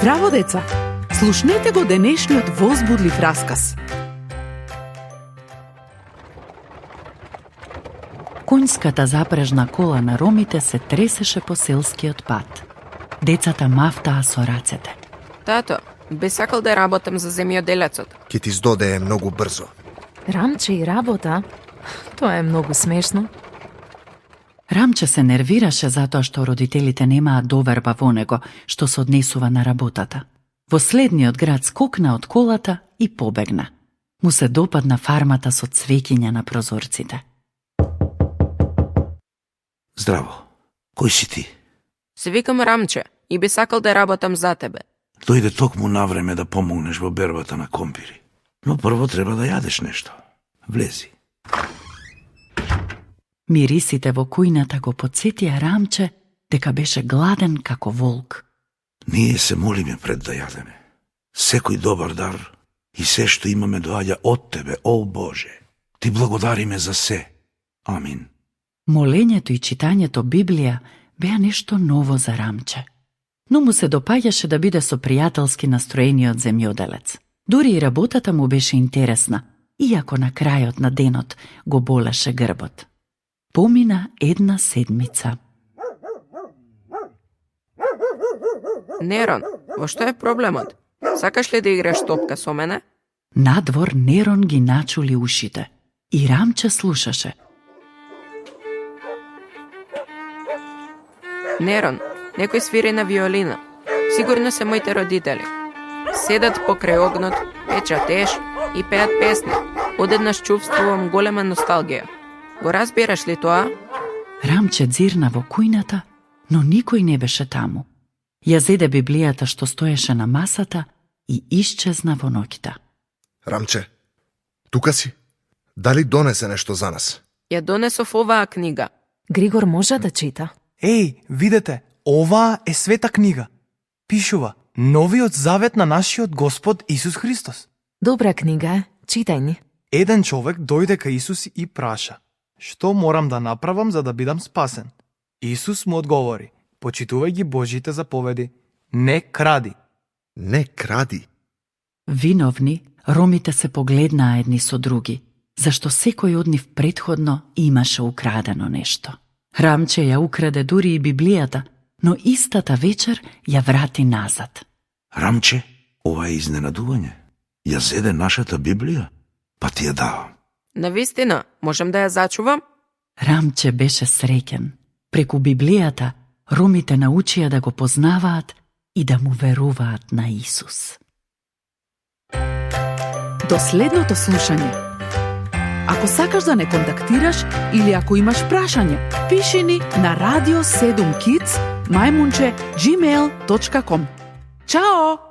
Здраво, деца! Слушнете го денешниот возбудлив расказ. Конјската запрежна кола на ромите се тресеше по селскиот пат. Децата мафтаа со рацете. Тато, би сакал да работам за земјоделецот. Ке ти здодее многу брзо. Рамче и работа? Тоа е многу смешно. Рамче се нервираше затоа што родителите немаат доверба во него што се однесува на работата. Во следниот град скокна од колата и побегна. Му се допадна фармата со цвеќиња на прозорците. Здраво, кој си ти? Се викам Рамче и би сакал да работам за тебе. Дојде токму навреме да помогнеш во бербата на компири. Но прво треба да јадеш нешто. Влези. Мирисите во кујната го потсетија Рамче дека беше гладен како волк. Ние се молиме пред да јадеме. Секој добар дар и се што имаме доаѓа од Тебе, о Боже. Ти благодариме за се. Амин. Молењето и читањето Библија беа нешто ново за Рамче. Но му се допаѓаше да биде со пријателски настроениот земјоделец. Дури и работата му беше интересна, иако на крајот на денот го болеше грбот. Помина една седмица. Нерон, во што е проблемот? Сакаш ли да играш топка со мене? Надвор Нерон ги начули ушите и Рамче слушаше. Нерон, некој свири на виолина. Сигурно се моите родители. Седат покрај огнот, печат еш и пеат песни. Одеднаш чувствувам голема носталгија. Го разбираш ли тоа? Рамче дзирна во кујната, но никој не беше таму. Ја зеде Библијата што стоеше на масата и исчезна во ноќта. Рамче, тука си? Дали донесе нешто за нас? Ја донесов оваа книга. Григор може да чита. Еј, видете, оваа е света книга. Пишува Новиот завет на нашиот Господ Исус Христос. Добра книга е, читај ни. Еден човек дојде кај Исус и праша: "Што морам да направам за да бидам спасен?" Исус му одговори: "Почитувај ги Божите заповеди. Не кради." Не кради. Виновни, ромите се погледнаа едни со други, зашто секој од нив претходно имаше украдено нешто. Рамче ја украде дури и Библијата, но истата вечер ја врати назад. Рамче, ова е изненадување. Ја зеде нашата Библија, па ти ја давам. Навистина, можам да ја зачувам? Рамче беше среќен. Преку Библијата, ромите научија да го познаваат и да му веруваат на Исус. До следното слушање. Ако сакаш да не контактираш или ако имаш прашање, пиши ни на radio7kids@gmail.com. Чао!